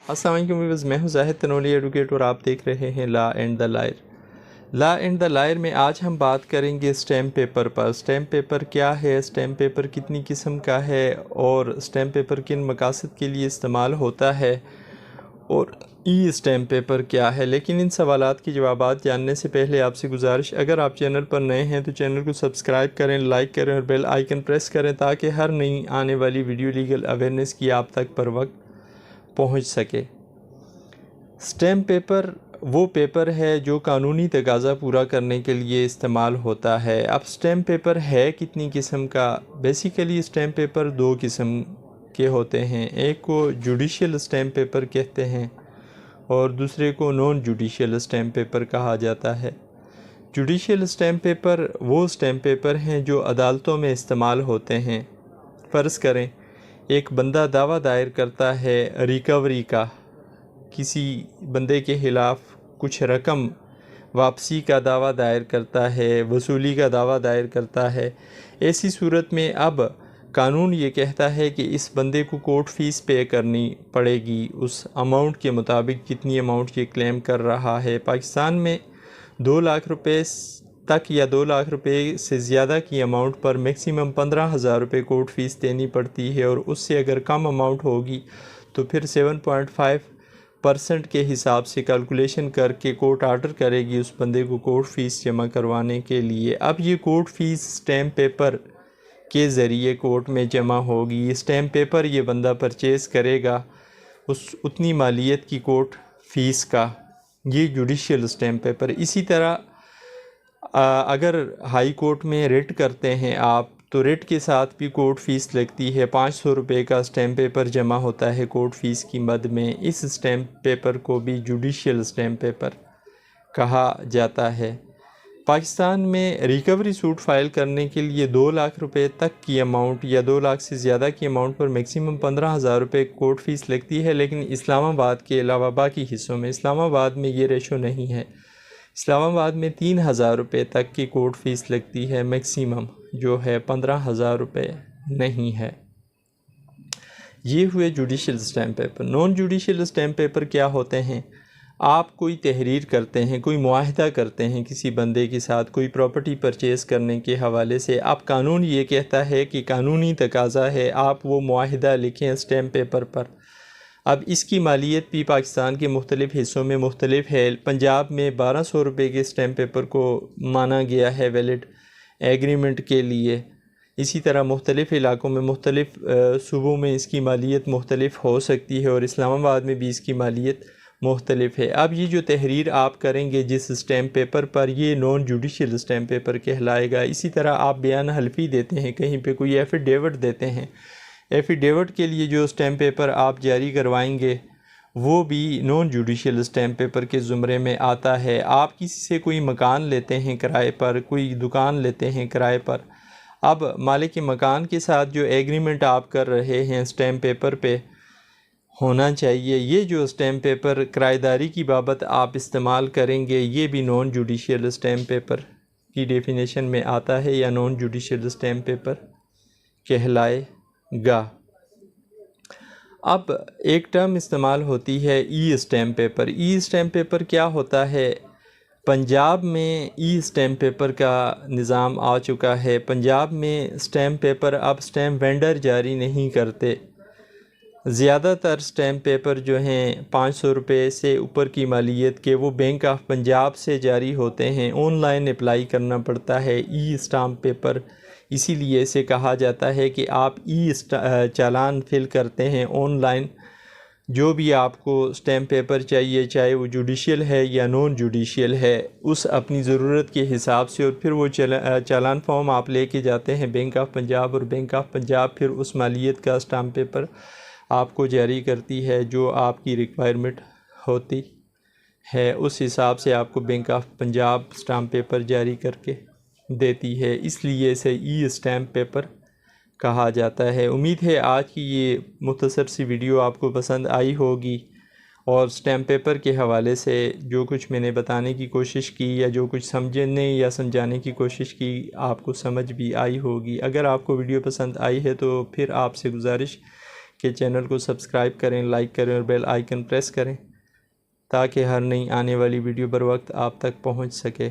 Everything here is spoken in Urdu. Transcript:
السلام علیکم ویورز، میں ہوں زاہد تنولی ایڈوکیٹ اور آپ دیکھ رہے ہیں law and the lawyer. Law and the lawyer میں آج ہم بات کریں گے اسٹیمپ پیپر پر۔ اسٹیمپ پیپر کیا ہے، اسٹیمپ پیپر کتنی قسم کا ہے اور اسٹیمپ پیپر کن مقاصد کے لیے استعمال ہوتا ہے اور ای اسٹیمپ پیپر کیا ہے۔ لیکن ان سوالات کے جوابات جاننے سے پہلے آپ سے گزارش، اگر آپ چینل پر نئے ہیں تو چینل کو سبسکرائب کریں، لائک کریں اور بیل آئیکن پریس کریں تاکہ ہر نئی آنے والی ویڈیو لیگل اویئرنیس کی آپ تک پر وقت پہنچ سکے۔ اسٹیمپ پیپر وہ پیپر ہے جو قانونی تقاضا پورا کرنے کے لیے استعمال ہوتا ہے۔ اب اسٹیمپ پیپر ہے کتنی قسم کا؟ بیسیکلی اسٹیمپ پیپر دو قسم کے ہوتے ہیں، ایک کو جوڈیشل اسٹیمپ پیپر کہتے ہیں اور دوسرے کو نان جوڈیشل اسٹیمپ پیپر کہا جاتا ہے۔ جوڈیشل اسٹیمپ پیپر وہ اسٹیمپ پیپر ہیں جو عدالتوں میں استعمال ہوتے ہیں۔ فرض کریں ایک بندہ دعویٰ دائر کرتا ہے ریکوری کا، کسی بندے کے خلاف کچھ رقم واپسی کا دعویٰ دائر کرتا ہے، وصولی کا دعویٰ دائر کرتا ہے۔ ایسی صورت میں اب قانون یہ کہتا ہے کہ اس بندے کو کورٹ فیس پے کرنی پڑے گی اس اماؤنٹ کے مطابق جتنی اماؤنٹ یہ کلیم کر رہا ہے۔ پاکستان میں 2 لاکھ روپے تک یا 2 لاکھ روپے سے زیادہ کی اماؤنٹ پر میکسیمم 15,000 روپے کورٹ فیس دینی پڑتی ہے، اور اس سے اگر کم اماؤنٹ ہوگی تو پھر 7.5% کے حساب سے کیلکولیشن کر کے کورٹ آرڈر کرے گی اس بندے کو کورٹ فیس جمع کروانے کے لیے۔ اب یہ کورٹ فیس اسٹیمپ پیپر کے ذریعے کورٹ میں جمع ہوگی۔ یہ اسٹیمپ پیپر یہ بندہ پرچیز کرے گا اتنی مالیت کی کورٹ فیس کا، یہ جوڈیشل اسٹیمپ پیپر۔ اسی طرح اگر ہائی کورٹ میں ریٹ کرتے ہیں آپ تو ریٹ کے ساتھ بھی کورٹ فیس لگتی ہے، 500 روپے کا اسٹیمپ پیپر جمع ہوتا ہے کورٹ فیس کی مد میں۔ اس اسٹیمپ پیپر کو بھی جوڈیشل اسٹیمپ پیپر کہا جاتا ہے۔ پاکستان میں ریکوری سوٹ فائل کرنے کے لیے 2 لاکھ روپے تک کی اماؤنٹ یا 2 لاکھ سے زیادہ کی اماؤنٹ پر میکسیمم 15,000 روپے کورٹ فیس لگتی ہے، لیکن اسلام آباد کے علاوہ باقی حصوں میں، اسلام آباد میں یہ ریشو نہیں ہے۔ اسلام آباد میں 3,000 روپے تک کی کورٹ فیس لگتی ہے، میکسیمم جو ہے 15,000 روپے نہیں ہے۔ یہ ہوئے judicial stamp paper. Naan judicial stamp paper کیا ہوتے ہیں؟ آپ کوئی تحریر کرتے ہیں، کوئی معاہدہ کرتے ہیں کسی بندے کے ساتھ کوئی پراپرٹی پرچیز کرنے کے حوالے سے، اب قانون یہ کہتا ہے کہ قانونی تقاضا ہے آپ وہ معاہدہ لکھیں اسٹیمپ پیپر پر۔ اب اس کی مالیت بھی پاکستان کے مختلف حصوں میں مختلف ہے۔ پنجاب میں 1,200 روپے کے اسٹیمپ پیپر کو مانا گیا ہے ویلڈ ایگریمنٹ کے لیے۔ اسی طرح مختلف علاقوں میں مختلف صوبوں میں اس کی مالیت مختلف ہو سکتی ہے اور اسلام آباد میں بھی اس کی مالیت مختلف ہے۔ اب یہ جو تحریر آپ کریں گے جس اسٹیمپ پیپر پر، یہ نان جوڈیشل اسٹیمپ پیپر کہلائے گا۔ اسی طرح آپ بیان حلفی دیتے ہیں، کہیں پہ کوئی ایفیڈیوٹ دیتے ہیں، ایفیڈیوٹ کے لیے جو اسٹیمپ پیپر آپ جاری کروائیں گے وہ بھی نان جوڈیشل اسٹیمپ پیپر کے زمرے میں آتا ہے۔ آپ کسی سے کوئی مکان لیتے ہیں کرائے پر، کوئی دکان لیتے ہیں کرائے پر، اب مالک مکان کے ساتھ جو ایگریمنٹ آپ کر رہے ہیں اسٹیمپ پیپر پہ ہونا چاہیے۔ یہ جو اسٹیمپ پیپر کرائے داری کی بابت آپ استعمال کریں گے یہ بھی نان جوڈیشل اسٹیمپ پیپر کی ڈیفینیشن میں آتا ہے یا نان جوڈیشل اسٹیمپ پیپر کہلائے گا۔ اب ایک ٹرم استعمال ہوتی ہے ای اسٹیمپ پیپر۔ ای اسٹیمپ پیپر کیا ہوتا ہے؟ پنجاب میں ای اسٹیمپ پیپر کا نظام آ چکا ہے۔ پنجاب میں اسٹیمپ پیپر اب اسٹیمپ وینڈر جاری نہیں کرتے۔ زیادہ تر اسٹیمپ پیپر جو ہیں 500 روپے سے اوپر کی مالیت کے، وہ بینک آف پنجاب سے جاری ہوتے ہیں، آن لائن اپلائی کرنا پڑتا ہے ای اسٹیمپ پیپر۔ اسی لیے اسے کہا جاتا ہے کہ آپ ای چالان فل کرتے ہیں آن لائن، جو بھی آپ کو اسٹیمپ پیپر چاہیے چاہے وہ جوڈیشل ہے یا نان جوڈیشل ہے، اس اپنی ضرورت کے حساب سے، اور پھر وہ چالان فارم آپ لے کے جاتے ہیں بینک آف پنجاب، اور بینک آف پنجاب پھر اس مالیت کا اسٹیمپ پیپر آپ کو جاری کرتی ہے جو آپ کی ریکوائرمنٹ ہوتی ہے، اس حساب سے آپ کو bank of Punjab stamp paper جاری کر کے دیتی ہے، اس لیے اسے ای اسٹیمپ پیپر کہا جاتا ہے۔ امید ہے آج کی یہ مختصر سی ویڈیو آپ کو پسند آئی ہوگی، اور اسٹیمپ پیپر کے حوالے سے جو کچھ میں نے بتانے کی کوشش کی یا جو کچھ سمجھنے یا سمجھانے کی کوشش کی آپ کو سمجھ بھی آئی ہوگی۔ اگر آپ کو ویڈیو پسند آئی ہے تو پھر آپ سے گزارش کہ چینل کو سبسکرائب کریں، لائک کریں اور بیل آئیکن پریس کریں تاکہ ہر نئی آنے والی ویڈیو بر وقت آپ تک پہنچ سکے۔